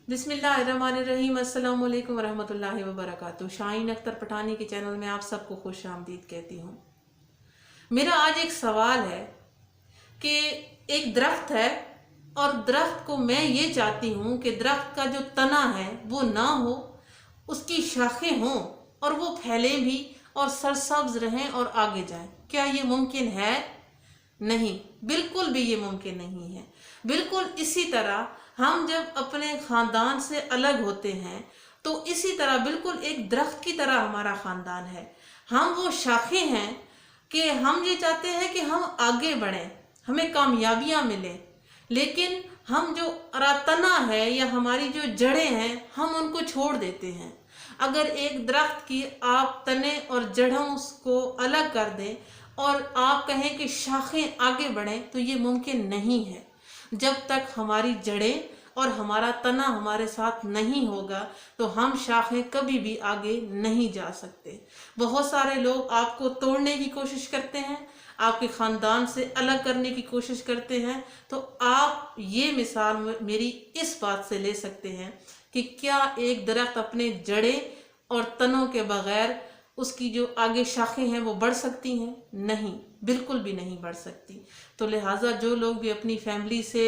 बिस्मिल्लाहिर्रहमानिर्रहीम। अस्सलाम वालेकुम रहमतुल्लाहि व बरकातुहू। शाहीन अख्तर पठानी के चैनल में आप सबको खुश आमदीद कहती हूँ। मेरा आज एक सवाल है कि एक दरख्त है और दरख्त को मैं ये चाहती हूँ कि दरख्त का जो तना है वो ना हो, उसकी शाखें हों और वो फैले भी और सरसब्ज रहें और आगे जाएं। क्या ये मुमकिन है? नहीं, बिल्कुल भी ये मुमकिन नहीं है। बिल्कुल इसी तरह हम जब अपने ख़ानदान से अलग होते हैं तो इसी तरह बिल्कुल एक दरख्त की तरह हमारा ख़ानदान है। हम वो शाखें हैं कि हम ये चाहते हैं कि हम आगे बढ़ें, हमें कामयाबियाँ मिलें, लेकिन हम जो तना है या हमारी जो जड़ें हैं हम उनको छोड़ देते हैं। अगर एक दरख्त की आप तने और जड़ों को अलग कर दें और आप कहें कि शाखें आगे बढ़ें तो ये मुमकिन नहीं है। जब तक हमारी जड़ें और हमारा तना हमारे साथ नहीं होगा तो हम शाखें कभी भी आगे नहीं जा सकते। बहुत सारे लोग आपको तोड़ने की कोशिश करते हैं, आपके ख़ानदान से अलग करने की कोशिश करते हैं। तो आप ये मिसाल मेरी इस बात से ले सकते हैं कि क्या एक दरख्त अपने जड़ें और तनों के बगैर उसकी जो आगे शाखें हैं वो बढ़ सकती हैं? नहीं, बिल्कुल भी नहीं बढ़ सकती। तो लिहाजा जो लोग भी अपनी फैमिली से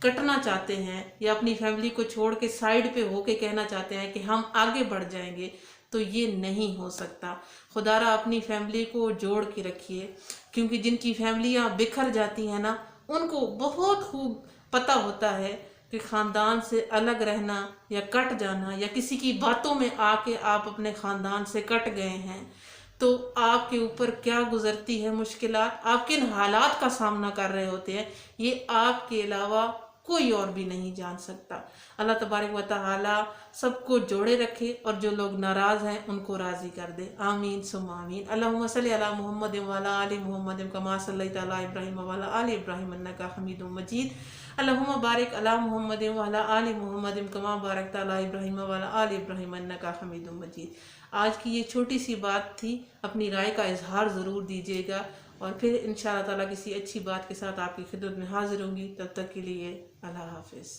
कटना चाहते हैं या अपनी फैमिली को छोड़ के साइड पे होके कहना चाहते हैं कि हम आगे बढ़ जाएंगे, तो ये नहीं हो सकता। खुदारा अपनी फैमिली को जोड़ के रखिए, क्योंकि जिनकी फैमिलियाँ बिखर जाती हैं ना, उनको बहुत खूब पता होता है कि ख़ानदान से अलग रहना या कट जाना या किसी की बातों में आके आप अपने ख़ानदान से कट गए हैं तो आपके ऊपर क्या गुजरती है मुश्किलात, आप किन हालात का सामना कर रहे होते हैं, ये आपके अलावा कोई और भी नहीं जान सकता। अल्लाह तबारक व तआला सबको जोड़े रखे और जो लोग नाराज़ हैं उनको राज़ी कर दे। आमीन सुम्मा आमीन। अल्लाहुम्मा सल्लि अला मुहम्मद व अला आलि मुहम्मद कमा सल्लैता अला इब्राहीम व अला आलि इब्राहीम इन्नका हमीदुम मजीद। अल्लाहुम्मा बारिक अला मुहम्मद व अला आलि मुहम्मद कमा बारकता अला इब्राहीम व अला आलि इब्राहीम इन्नका हमीदुम मजीद। आज की ये छोटी सी बात थी, अपनी राय का इजहार ज़रूर दीजिएगा और फिर इंशाअल्लाह ताला किसी अच्छी बात के साथ आपकी खिदमत में हाजिर होंगी। तब तक के लिए अल्लाह हाफिज़।